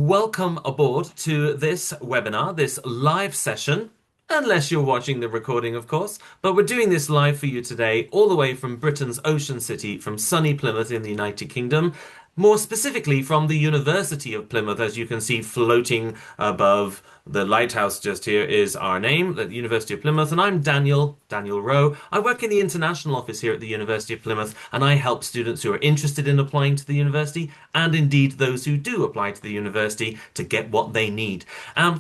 welcome aboard to this webinar, this live session, unless you're watching the recording, of course. But we're doing this live for you today, all the way from Britain's Ocean City, from sunny Plymouth in the United Kingdom. More specifically, from the University of Plymouth, as you can see floating above the lighthouse just here is our name, the University of Plymouth, and I'm Daniel Rowe. I work in the international office here at the University of Plymouth, and I help students who are interested in applying to the university, and indeed those who do apply to the university to get what they need.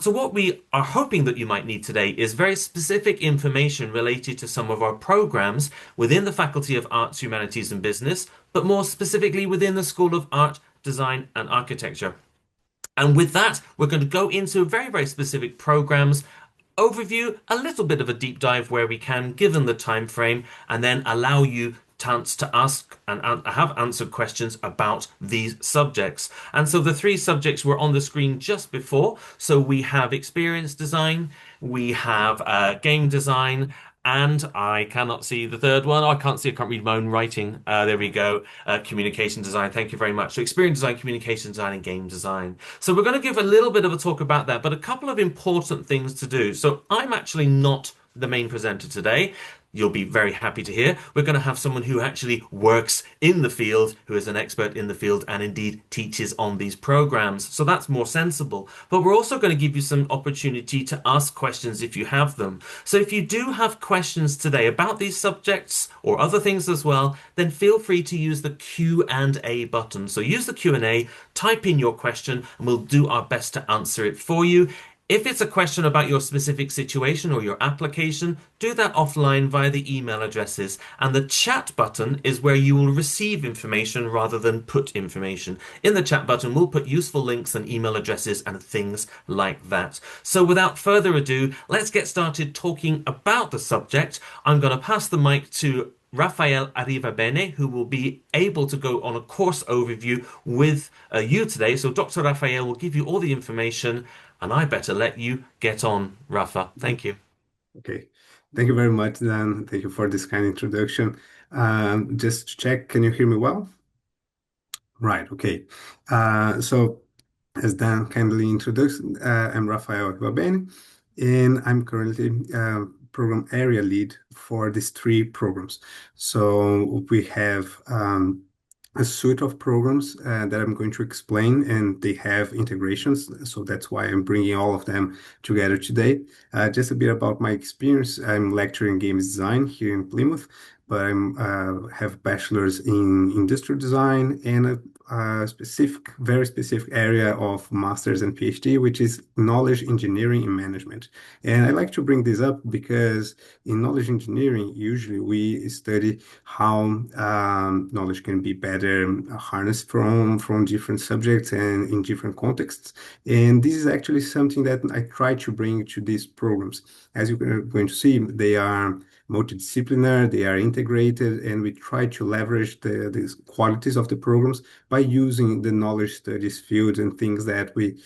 So what we are hoping that you might need today is very specific information related to some of our programs within the Faculty of Arts, Humanities and Business, but more specifically within the School of Art, Design and Architecture. And with that, we're going to go into very specific programs, overview, a little bit of a deep dive where we can, given the time frame, and then allow you chance to ask and have answered questions about these subjects. And so the three subjects were on the screen just before. So we have experience design, we have game design, and I cannot see the third one. I can't see, I can't read my own writing. There we go. Communication design. Thank you very much. So experience design, communication design, and game design. So we're going to give a little bit of a talk about that, but a couple of important things to do. So I'm actually not the main presenter today. You'll be very happy to hear. We're going to have someone who actually works in the field, who is an expert in the field and indeed teaches on these programs. So that's more sensible. But we're also going to give you some opportunity to ask questions if you have them. So if you do have questions today about these subjects or other things as well, then feel free to use the Q&A button. So use the Q&A, type in your question, and we'll do our best to answer it for you. If it's a question about your specific situation or your application, do that offline via the email addresses. And the chat button is where you will receive information rather than put information. In the chat button, we'll put useful links and email addresses and things like that. So without further ado, let's get started talking about the subject. I'm going to pass the mic to Raphael Arrivabene, who will be able to go on a course overview with you today. So Dr. Raphael will give you all the information, and I better let you get on, Rafa. Thank you. Okay. Thank you very much, Dan. Thank you for this kind introduction. Just to check, can you hear me well? Right, okay. So, as Dan kindly introduced, I'm Rafael Aquabene, and I'm currently program area lead for these three programs. So, we have a suite of programs that I'm going to explain, and they have integrations. So that's why I'm bringing all of them together today. Just a bit about my experience. I'm lecturing games design here in Plymouth, but I'm have bachelor's in industrial design and a very specific area of master's and PhD, which is knowledge engineering and management. And I like to bring this up because in knowledge engineering, usually we study how knowledge can be better harnessed from different subjects and in different contexts. And this is actually something that I try to bring to these programs. As you're going to see, they are multidisciplinary, they are integrated, and we try to leverage the qualities of the programs by using the knowledge studies fields and things that we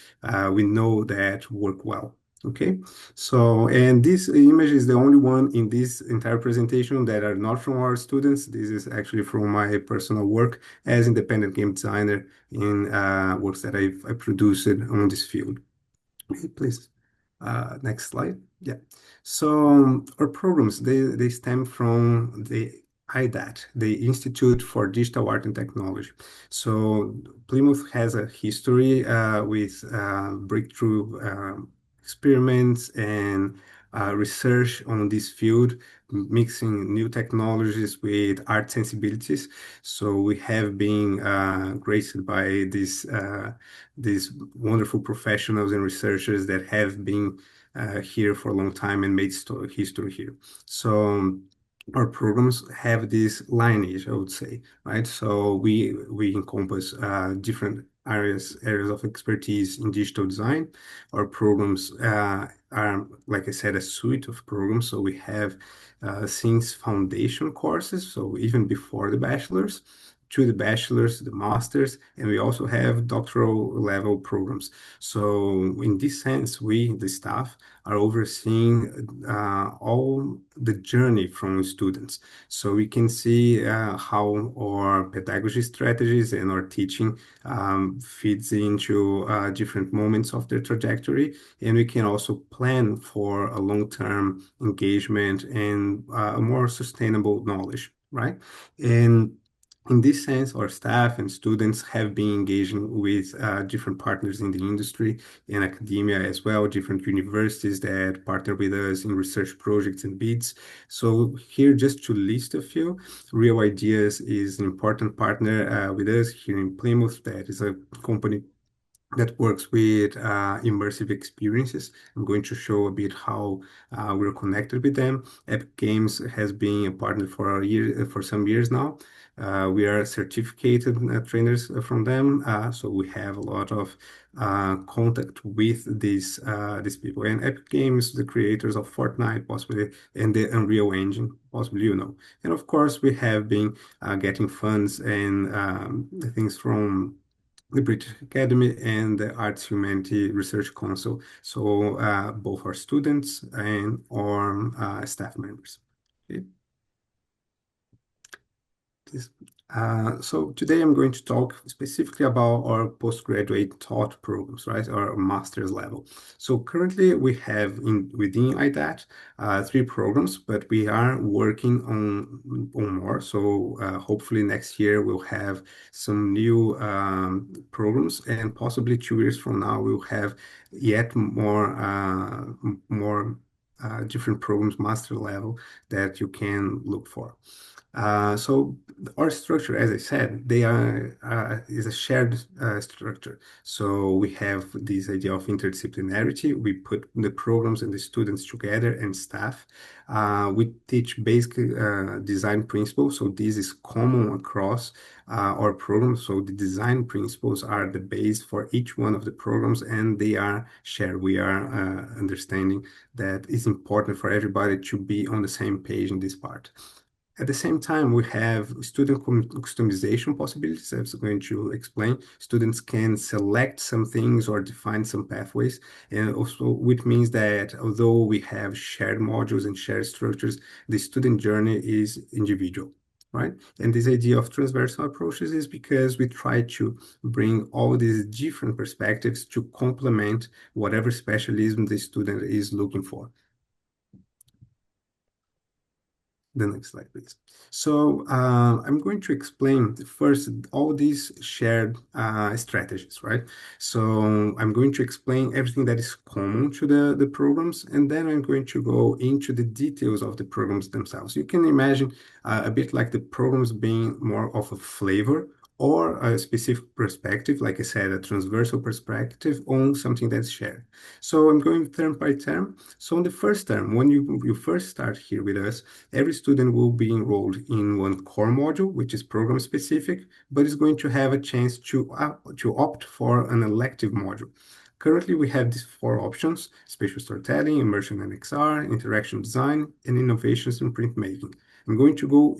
know that work well. Okay, so, and this image is the only one in this entire presentation that are not from our students. This is actually from my personal work as independent game designer in works that I produced on this field. Okay, please. Next slide. Yeah. So our programs, they stem from the IDAT, the Institute for Digital Art and Technology. So Plymouth has a history with breakthrough experiments and research on this field, mixing new technologies with art sensibilities. So we have been graced by these wonderful professionals and researchers that have been here for a long time and made history here. So our programs have this lineage, I would say, right? So we encompass different areas of expertise in digital design. Our programs are, like I said, a suite of programs. So we have since foundation courses, so even before the bachelor's, to the bachelor's, the master's, and we also have doctoral level programs. So in this sense, we, the staff, are overseeing all the journey from students. So we can see how our pedagogy strategies and our teaching feeds into different moments of their trajectory, and we can also plan for a long-term engagement and a more sustainable knowledge, right? And in this sense, our staff and students have been engaging with different partners in the industry and academia as well, different universities that partner with us in research projects and bids. So here, just to list a few, Real Ideas is an important partner with us here in Plymouth. That is a company that works with immersive experiences. I'm going to show a bit how we're connected with them. Epic Games has been a partner for for some years now. We are certificated trainers from them, so we have a lot of contact with these people. And Epic Games, the creators of Fortnite, possibly, and the Unreal Engine, possibly you know. And of course, we have been getting funds and things from the British Academy and the Arts Humanity Research Council. So both our students and our staff members. Okay. This- so today I'm going to talk specifically about our postgraduate taught programs, right? Our master's level. So currently we have within IDAT three programs, but we are working on more. So hopefully next year we'll have some new programs, and possibly 2 years from now we'll have yet more different programs, master level, that you can look for. So our structure, as I said, they are is a shared structure. So we have this idea of interdisciplinarity. We put the programs and the students together and staff. We teach basic design principles. So this is common across our programs. So the design principles are the base for each one of the programs, and they are shared. We are understanding that it's important for everybody to be on the same page in this part. At the same time, we have student customization possibilities, as I'm going to explain. Students can select some things or define some pathways, and also which means that although we have shared modules and shared structures, the student journey is individual, right? And this idea of transversal approaches is because we try to bring all these different perspectives to complement whatever specialism the student is looking for. The next slide, please. So I'm going to explain first all these shared strategies, right? So I'm going to explain everything that is common to the programs, and then I'm going to go into the details of the programs themselves. You can imagine a bit like the programs being more of a flavor or a specific perspective, like I said, a transversal perspective on something that's shared. So I'm going term by term. So on the first term, when you first start here with us, every student will be enrolled in one core module, which is program specific, but is going to have a chance to opt for an elective module. Currently, we have these four options: spatial storytelling, immersion and XR, interaction design, and innovations in printmaking. I'm going to go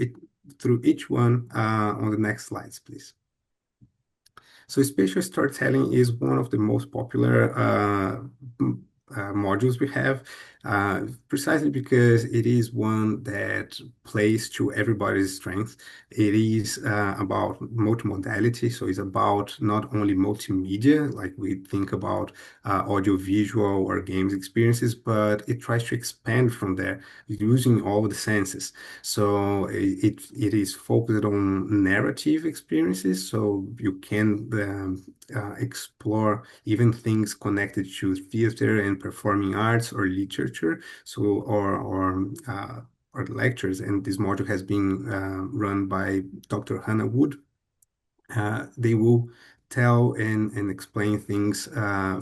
through each one on the next slides, please. So spatial storytelling is one of the most popular modules we have, precisely because it is one that plays to everybody's strength. It is about multimodality, so it's about not only multimedia, like we think about audio-visual or games experiences, but it tries to expand from there using all the senses. So it is focused on narrative experiences, so you can explore even things connected to theater and performing arts or literature, so or lectures. And this module has been run by Dr. Hannah Wood. They will tell and explain things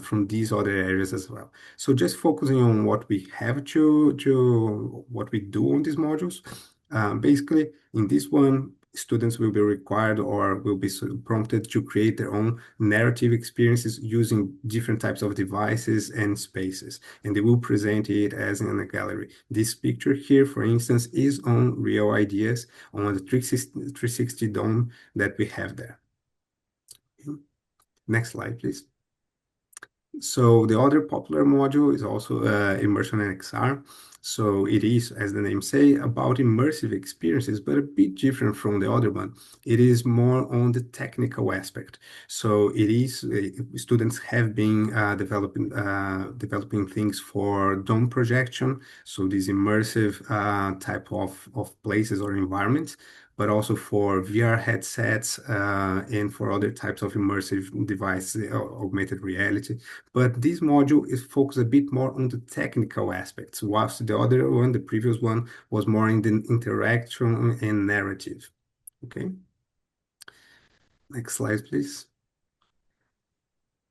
from these other areas as well. So just focusing on what we have to what we do on these modules. Basically, in this one, students will be required or will be prompted to create their own narrative experiences using different types of devices and spaces, and they will present it as in a gallery. This picture here, for instance, is on Real Ideas on the 360 dome that we have there. Next slide, please. So the other popular module is also Immersion and XR. So it is, as the name say, about immersive experiences, but a bit different from the other one. It is more on the technical aspect. So it is students have been developing things for dome projection. So these immersive type of places or environments, but also for VR headsets and for other types of immersive devices, augmented reality. But this module is focused a bit more on the technical aspects, whilst the other one, the previous one, was more in the interaction and narrative. Okay, next slide, please.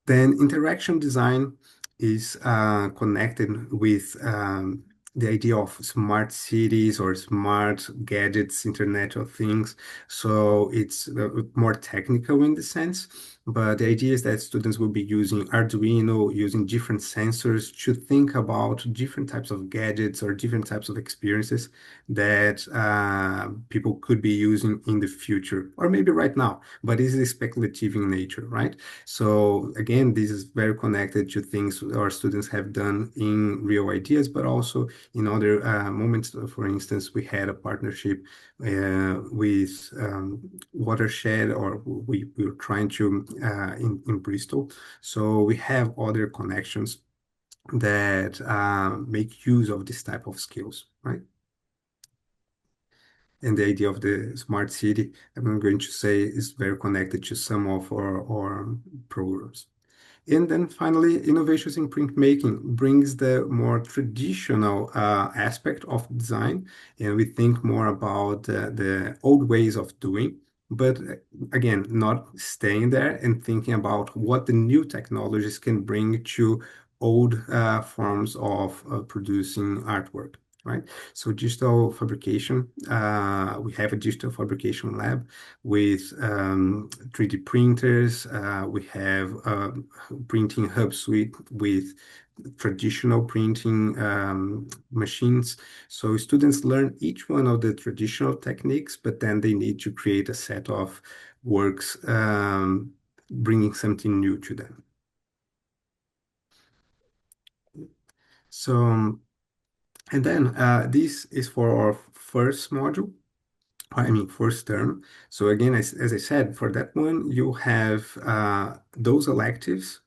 Then interaction design is connected with the idea of smart cities or smart gadgets, Internet of Things. So it's more technical in the sense, but the idea is that students will be using Arduino, using different sensors to think about different types of gadgets or different types of experiences that people could be using in the future, or maybe right now, but this is speculative in nature, right? So again, this is very connected to things our students have done in Real Ideas, but also in other moments. For instance, we had a partnership with Watershed, or we were trying to in Bristol. So we have other connections that make use of this type of skills, right? And the idea of the smart city, I'm going to say, is very connected to some of our programs. And then finally, innovations in printmaking brings the more traditional aspect of design, and we think more about the old ways of doing, but again, not staying there and thinking about what the new technologies can bring to old forms of producing artwork. Right. So digital fabrication, we have a digital fabrication lab with 3D printers. We have printing hub suite with traditional printing machines. So students learn each one of the traditional techniques, but then they need to create a set of works bringing something new to them. So, and then this is for our first module. I mean, first term. So again, as I said, for that one, you have those electives,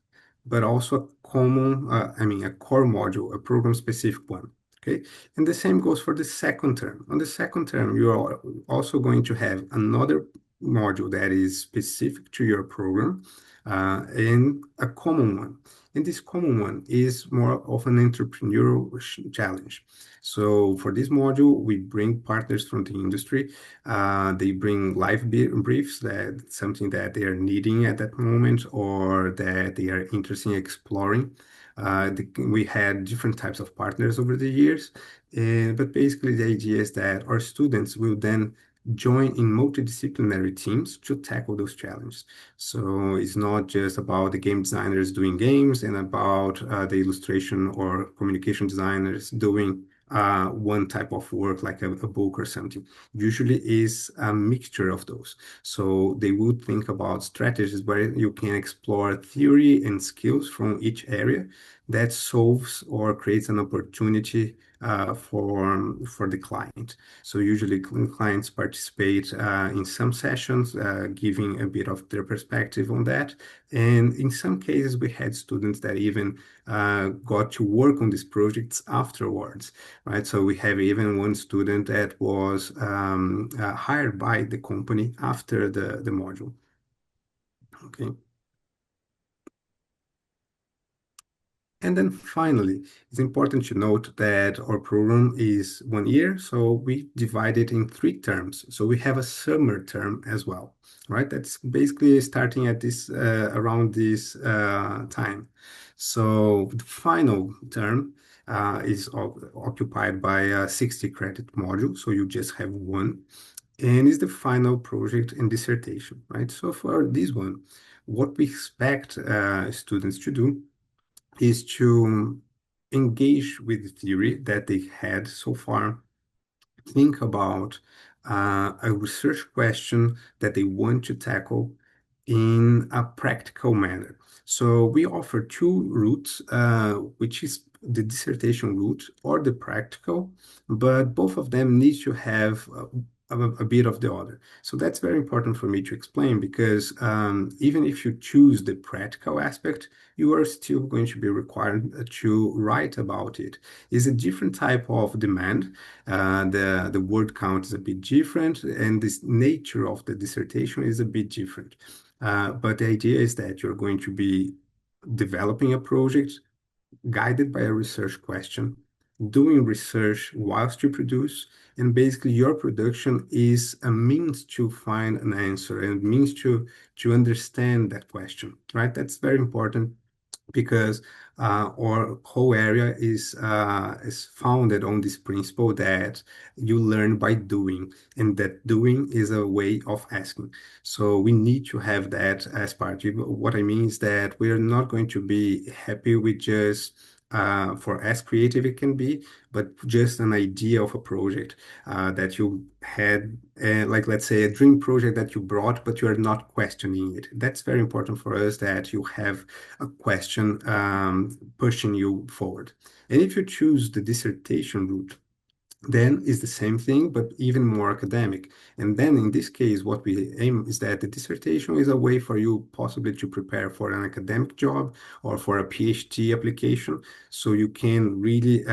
but also a common, a core module, a program-specific one. Okay, and the same goes for the second term. On the second term, you are also going to have another module that is specific to your program, and a common one. And this common one is more of an entrepreneurial challenge. So for this module, we bring partners from the industry. They bring live briefs, that something that they are needing at that moment or that they are interested in exploring. We had different types of partners over the years, but basically the idea is that our students will then join in multidisciplinary teams to tackle those challenges. So it's not just about the game designers doing games and about the illustration or communication designers doing one type of work like a book or something. Usually is a mixture of those. So they would think about strategies where you can explore theory and skills from each area that solves or creates an opportunity for the client. So usually clients participate in some sessions, giving a bit of their perspective on that. And in some cases, we had students that even got to work on these projects afterwards, right? So we have even one student that was hired by the company after the module. Okay. And then finally, it's important to note that our program is 1 year, so we divide it in 3 terms. So we have a summer term as well, right? That's basically starting at this around this time. So the final term is occupied by a 60 credit module, so you just have one. and is the final project and dissertation, right? So for this one, what we expect students to do is to engage with the theory that they had so far, think about a research question that they want to tackle in a practical manner. So we offer two routes, which is the dissertation route or the practical, but both of them need to have a bit of the other. So that's very important for me to explain because even if you choose the practical aspect, you are still going to be required to write about it. It's a different type of demand. The word count is a bit different, and this nature of the dissertation is a bit different. But the idea is that you're going to be developing a project guided by a research question, doing research whilst you produce, and basically your production is a means to find an answer and means to understand that question, right? That's very important because our whole area is founded on this principle that you learn by doing, and that doing is a way of asking. So we need to have that as part. What I mean is that we're not going to be happy with just for as creative it can be, but just an idea of a project that you had, like let's say a dream project that you brought, but you are not questioning it. That's very important for us that you have a question pushing you forward. And if you choose the dissertation route, then is the same thing, but even more academic. And then in this case, what we aim is that the dissertation is a way for you possibly to prepare for an academic job or for a PhD application. So you can really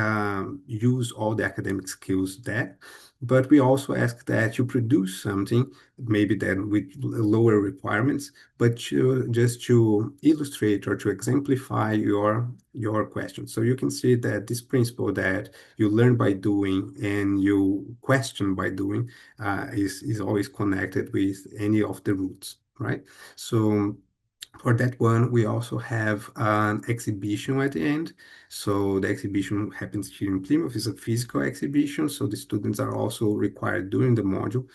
use all the academic skills there. But we also ask that you produce something, maybe then with lower requirements, but just to illustrate or to exemplify your question. So you can see that this principle that you learn by doing and you question by doing is always connected with any of the roots, right? So for that one, we also have an exhibition at the end. So the exhibition happens here in Plymouth. It's a physical exhibition. So the students are also required during the module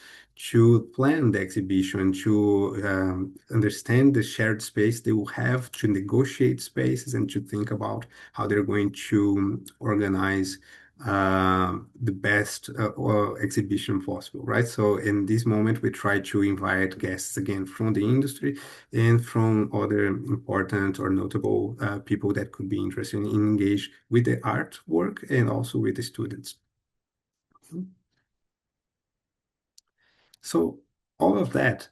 to plan the exhibition, to understand the shared space they will have, to negotiate spaces, and to think about how they're going to organize the best exhibition possible, right? So in this moment, we try to invite guests again from the industry and from other important or notable people that could be interested in engage with the artwork and also with the students. So all of that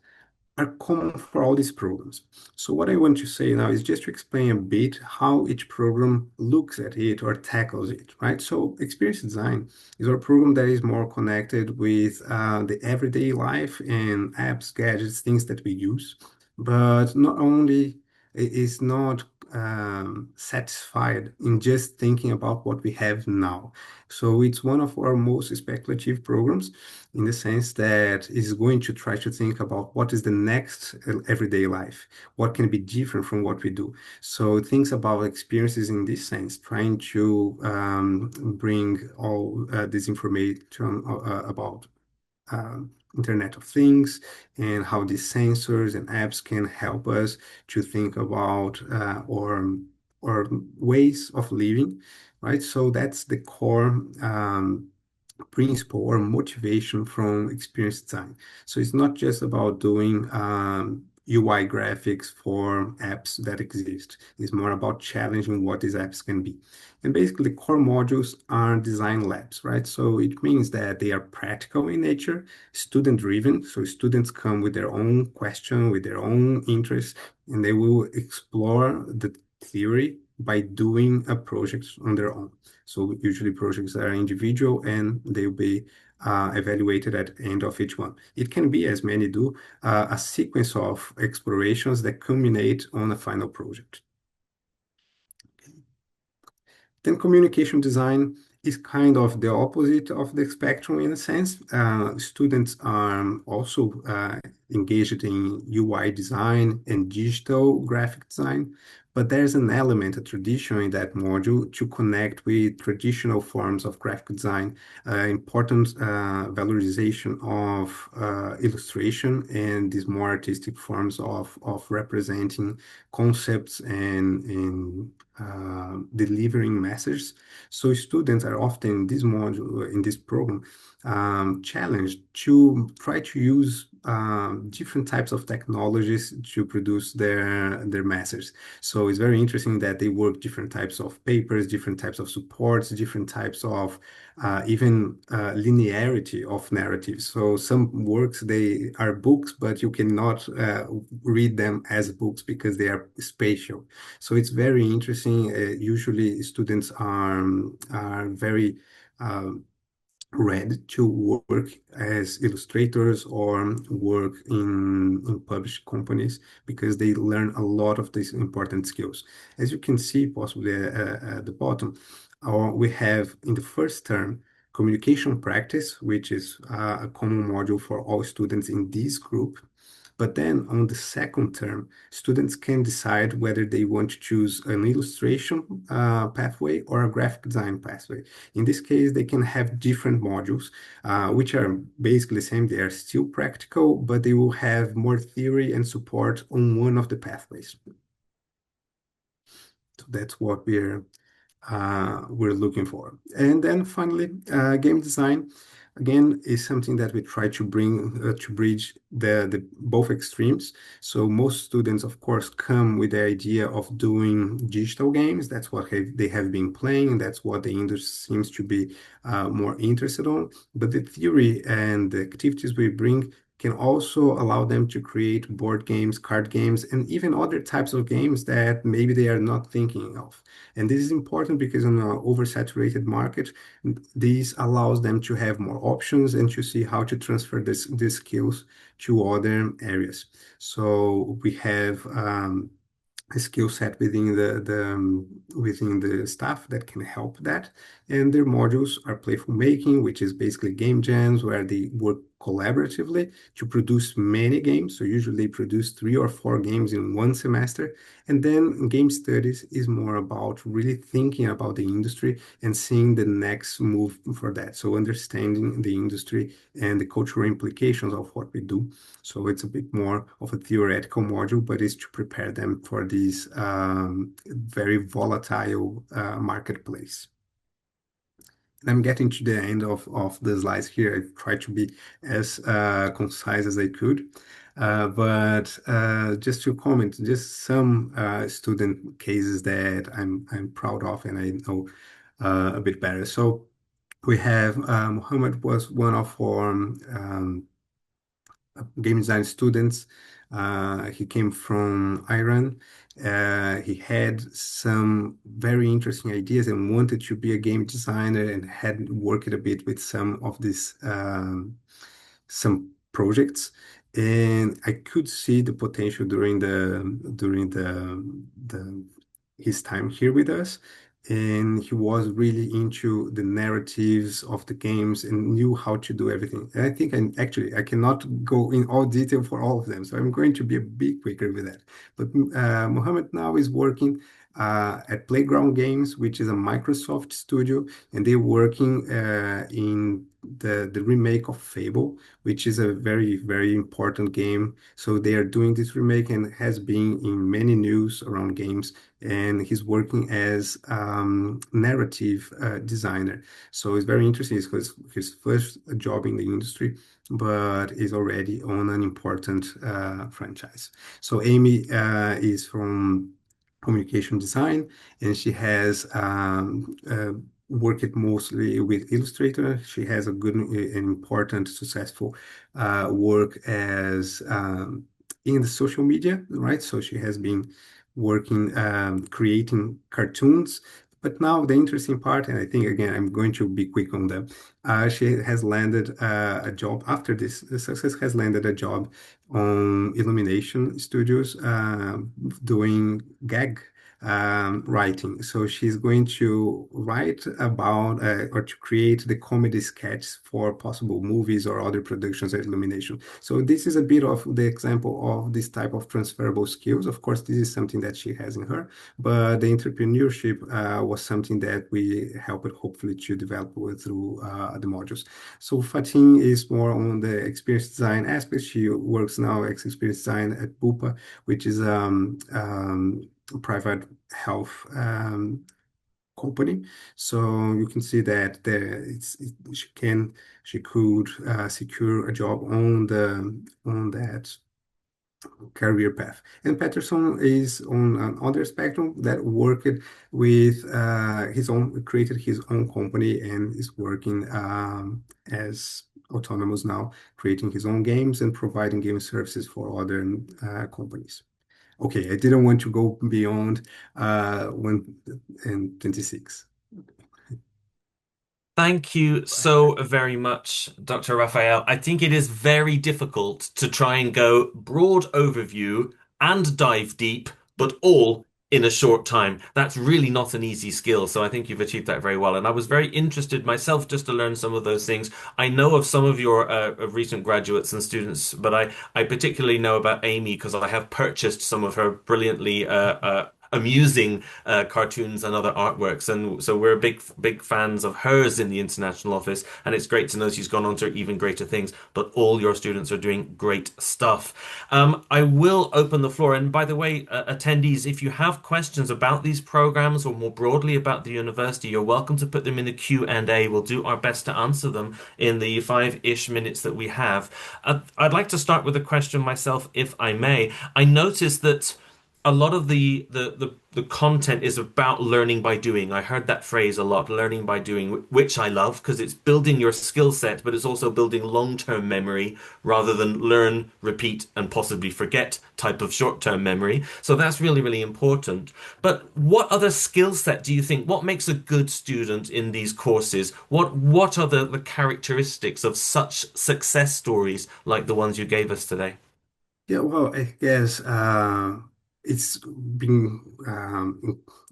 are common for all these programs. So what I want to say now is just to explain a bit how each program looks at it or tackles it, right? So experience design is our program that is more connected with the everyday life and apps, gadgets, things that we use. But not only it is not satisfied in just thinking about what we have now. So it's one of our most speculative programs in the sense that it's going to try to think about what is the next everyday life, what can be different from what we do. So it thinks about experiences in this sense, trying to bring all this information about Internet of Things and how these sensors and apps can help us to think about or ways of living, right? So that's the core principle or motivation from experience design. So it's not just about doing UI graphics for apps that exist. It's more about challenging what these apps can be. And basically, core modules are design labs, right? So it means that they are practical in nature, student driven. So students come with their own question, with their own interests, and they will explore the theory by doing a project on their own. So usually projects are individual and they'll be evaluated at the end of each one. It can be, as many do, a sequence of explorations that culminate on a final project. Then communication design is kind of the opposite of the spectrum in a sense. Students are also engaged in UI design and digital graphic design, but there's an element, a tradition in that module to connect with traditional forms of graphic design, important valorization of illustration and these more artistic forms of representing concepts and delivering messages. So students are often in this module, in this program, challenged to try to use different types of technologies to produce their messages. So it's very interesting that they work different types of papers, different types of supports, different types of even linearity of narratives. So some works, they are books, but you cannot read them as books because they are spatial. So it's very interesting. Usually students are very ready to work as illustrators or work in published companies because they learn a lot of these important skills. As you can see, possibly at the bottom, we have in the first term communication practice, which is a common module for all students in this group. But then on the second term, students can decide whether they want to choose an illustration pathway or a graphic design pathway. In this case, they can have different modules, which are basically the same. They are still practical, but they will have more theory and support on one of the pathways. So that's what we're looking for. And then finally, game design again is something that we try to bring to bridge the both extremes. So most students, of course, come with the idea of doing digital games. That's what they have been playing. That's what the industry seems to be more interested on. But the theory and the activities we bring can also allow them to create board games, card games, and even other types of games that maybe they are not thinking of. And this is important because in an oversaturated market, this allows them to have more options and to see how to transfer these skills to other areas. So we have a skill set within the staff that can help that. And their modules are playful making, which is basically game jams where they work collaboratively to produce many games. So usually they produce 3 or 4 games in one semester. And then game studies is more about really thinking about the industry and seeing the next move for that. So understanding the industry and the cultural implications of what we do. So it's a bit more of a theoretical module, but it's to prepare them for this very volatile marketplace. And I'm getting to the end of the slides here. I tried to be as concise as I could. But just to comment, just some student cases that I'm proud of and I know a bit better. So we have Muhammad was one of our game design students. He came from Iran. He had some very interesting ideas and wanted to be a game designer and had worked a bit with some of these some projects. And I could see the potential during the his time here with us. And he was really into the narratives of the games and knew how to do everything. And I think I cannot go in all detail for all of them, so I'm going to be a bit quicker with that. But Mohammed now is working at Playground Games, which is a Microsoft studio, and they're working in the remake of Fable, which is a very, very important game. So they are doing this remake and has been in many news around games. And he's working as narrative designer. So it's very interesting. It's his first job in the industry, but is already on an important franchise. So Amy is from communication design, and she has worked mostly with Illustrator. She has a good and important, successful work as in the social media, right? So she has been working, creating cartoons. But now the interesting part, and I think again, I'm going to be quick on them. She has landed a job after this success, has landed a job on Illumination Studios doing gag writing. So she's going to write about or to create the comedy sketch for possible movies or other productions at Illumination. So this is a bit of the example of this type of transferable skills. Of course, this is something that she has in her, but the entrepreneurship was something that we helped hopefully to develop through the modules. So Fatin is more on the experience design aspect. She works now as experience design at Bupa, which is private health company. So you can see that she could secure a job on that career path. And Patterson is on another spectrum that worked with his own, created his own company and is working as autonomous now, creating his own games and providing game services for other companies. Okay, I didn't want to go beyond 1 and 26. Thank you so very much, Dr. Raphael. I think it is very difficult to try and go broad overview and dive deep, but all in a short time. That's really not an easy skill. So I think you've achieved that very well. And I was very interested myself just to learn some of those things. I know of some of your recent graduates and students, but I particularly know about Amy because I have purchased some of her brilliantly amusing cartoons and other artworks. And so we're big fans of hers in the international office. And it's great to know she's gone on to even greater things. But all your students are doing great stuff. I will open the floor. And by the way, attendees, if you have questions about these programs or more broadly about the university, you're welcome to put them in the Q&A. We'll do our best to answer them in the 5-ish minutes that we have. I'd like to start with a question myself, if I may. I noticed that a lot of the content is about learning by doing. I heard that phrase a lot, learning by doing, which I love because it's building your skill set, but it's also building long-term memory rather than learn, repeat, and possibly forget type of short-term memory. So that's really, really important. But what other skill set do you think, what makes a good student in these courses? What are the characteristics of such success stories like the ones you gave us today? Yeah, well, I guess it's being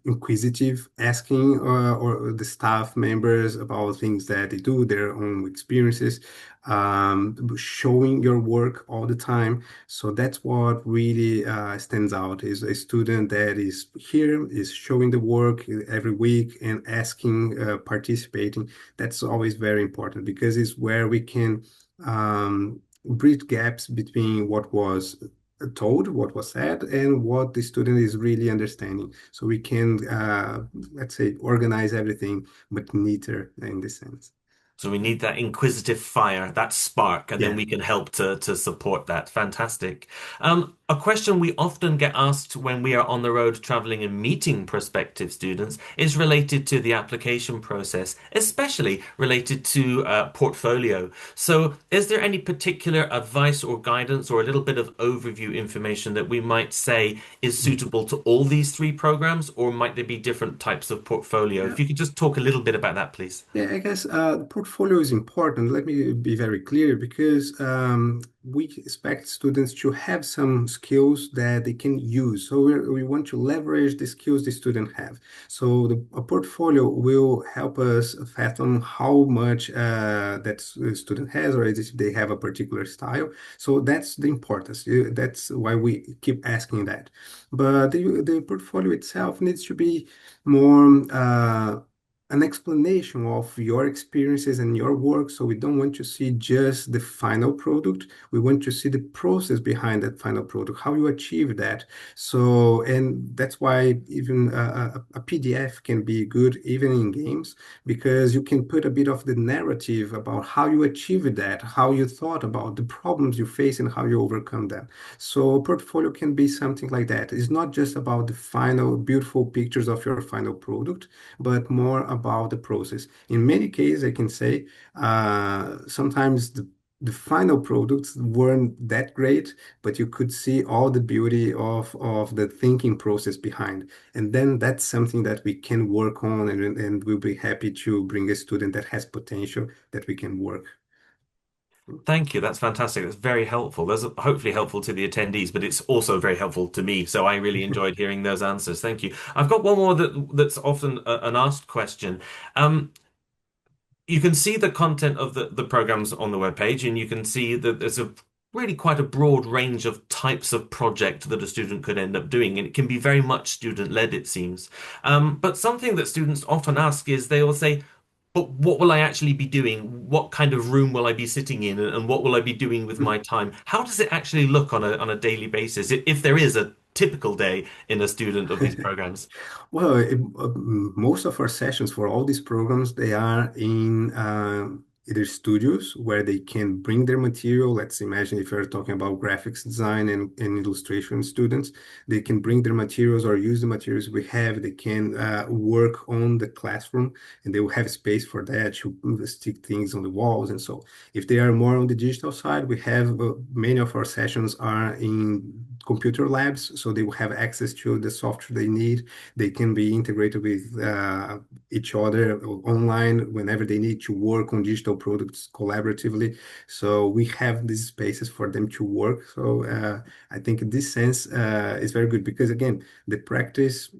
inquisitive, asking or the staff members about things that they do, their own experiences, showing your work all the time. So that's what really stands out is a student that is here, is showing the work every week and asking, participating. That's always very important because it's where we can bridge gaps between what was told, what was said, and what the student is really understanding. So we can, let's say, organize everything, but neater in this sense. So we need that inquisitive fire, that spark, and then Yeah. we can help to support that. Fantastic. A question we often get asked when we are on the road traveling and meeting prospective students is related to the application process, especially related to portfolio. So is there any particular advice or guidance or a little bit of overview information that we might say is suitable to all these three programs, or might there be different types of portfolio? Yeah. If you could just talk a little bit about that, please. Yeah, I guess the portfolio is important. Let me be very clear because we expect students to have some skills that they can use. So we want to leverage the skills the student have. So a portfolio will help us fathom how much student has or if they have a particular style. So that's the importance. That's why we keep asking that. But the portfolio itself needs to be more an explanation of your experiences and your work. So we don't want to see just the final product. We want to see the process behind that final product, how you achieve that. So, and that's why even a PDF can be good even in games, because you can put a bit of the narrative about how you achieved that, how you thought about the problems you face and how you overcome them. So portfolio can be something like that. It's not just about the final beautiful pictures of your final product, but more about the process. In many cases, I can say sometimes the final products weren't that great, but you could see all the beauty of the thinking process behind. And then that's something that we can work on, and we'll be happy to bring a student that has potential that we can work. Thank you. That's fantastic. That's very helpful. That's hopefully helpful to the attendees, but it's also very helpful to me. So I really enjoyed hearing those answers. Thank you. I've got one more that's often an asked question. Um, you can see the content of the programs on the webpage, and you can see that there's a really quite a broad range of types of project that a student could end up doing, and it can be very much student-led, it seems. But something that students often ask is they will say, but what will I actually be doing? What kind of room will I be sitting in, and what will I be doing with my time? How does it actually look on a daily basis, if there is a typical day in a student of these programs? Well, most of our sessions for all these programs, they are in either studios where they can bring their material. Let's imagine if you're talking about graphics design and illustration students, they can bring their materials or use the materials we have. They can work on the classroom and they will have space for that to stick things on the walls. And so if they are more on the digital side, we have many of our sessions are in computer labs, so they will have access to the software they need. They can be integrated with each other online whenever they need to work on digital products collaboratively. So we have these spaces for them to work. So I think in this sense is very good because again, the practice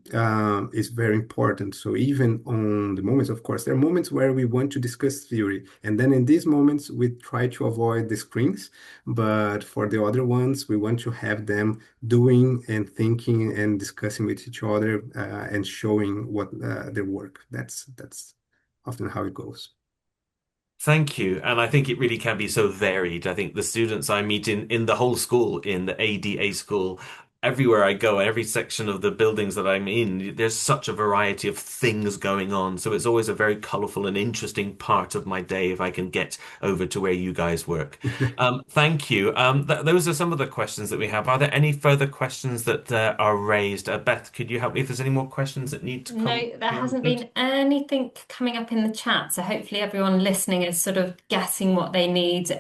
is very important. So even on the moments, of course, there are moments where we want to discuss theory, and then in these moments we try to avoid the screens. But for the other ones, we want to have them doing and thinking and discussing with each other and showing what their work. That's often how it goes. Thank you. And I think it really can be so varied. I think the students I meet in the whole school, in the ADA school, everywhere I go, every section of the buildings that I'm in, there's such a variety of things going on. So it's always a very colorful and interesting part of my day if I can get over to where you guys work. Thank you. Th Those are some of the questions that we have. Are there any further questions that are raised? Beth, could you help me if there's any more questions that need to come No, there be hasn't answered? been anything coming up in the chat, so hopefully everyone listening is sort of guessing what they need.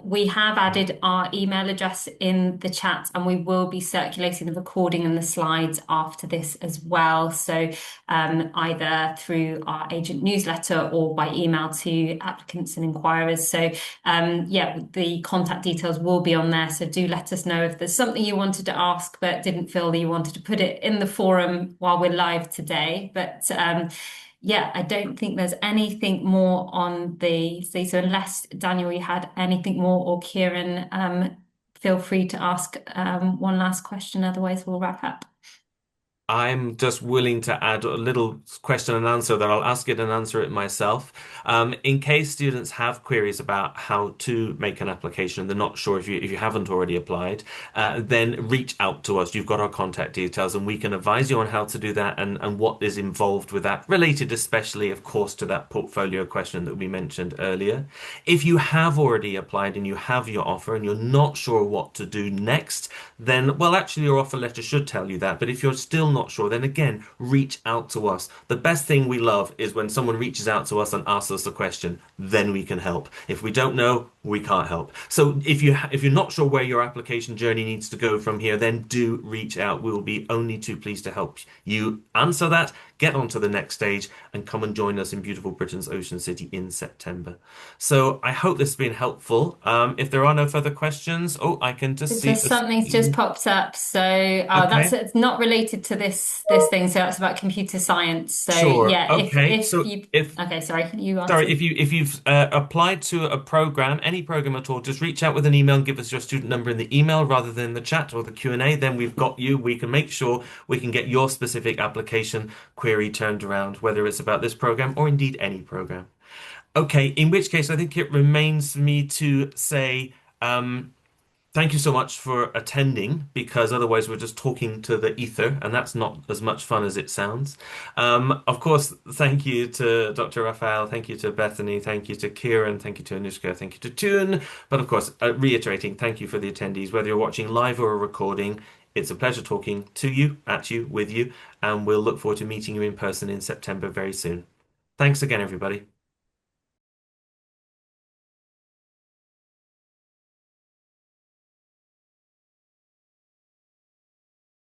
We have added our email address in the chat, and we will be circulating the recording and the slides after this as well. So either through our agent newsletter or by email to applicants and inquirers. So yeah, the contact details will be on there. So do let us know if there's something you wanted to ask but didn't feel that you wanted to put it in the forum while we're live today. But yeah, I don't think there's anything more on the so unless Daniel, you had anything more, or Kieran, feel free to ask one last question. Otherwise, we'll wrap up. I'm just willing to add a little question and answer that I'll ask it and answer it myself. In case students have queries about how to make an application and they're not sure if you haven't already applied, then reach out to us. You've got our contact details and we can advise you on how to do that and what is involved with that, related especially, of course, to that portfolio question that we mentioned earlier. If you have already applied and you have your offer and you're not sure what to do next, then, well, actually, your offer letter should tell you that. But if you're still not sure, then again, reach out to us. The best thing we love is when someone reaches out to us and asks us a question, then we can help. If we don't know, we can't help. So if you're not sure where your application journey needs to go from here, then do reach out. We will be only too pleased to help you answer that, get on to the next stage, and come and join us in beautiful Britain's Ocean City in September. So I hope this has been helpful. If there are no further questions, oh, I can just see Just the something's just screen. popped up. So that's Okay, it's not related to this thing. So that's about computer science. So sure. yeah, Okay, if so you if okay, sorry, you sorry, answered. if you've applied to a program, any program at all, just reach out with an email and give us your student number in the email rather than the chat or the Q&A. Then we've got you. We can make sure we can get your specific application query turned around, whether it's about this program or indeed any program. Okay, in which case I think it remains for me to say thank you so much for attending, because otherwise we're just talking to the ether, and that's not as much fun as it sounds. Of course, thank you to Dr. Raphael, thank you to Bethany, thank you to Kieran, thank you to Anushka, thank you to Toon. But of course, reiterating, thank you for the attendees, whether you're watching live or a recording. It's a pleasure talking to you, at you, with you, and we'll look forward to meeting you in person in September very soon. Thanks again, everybody.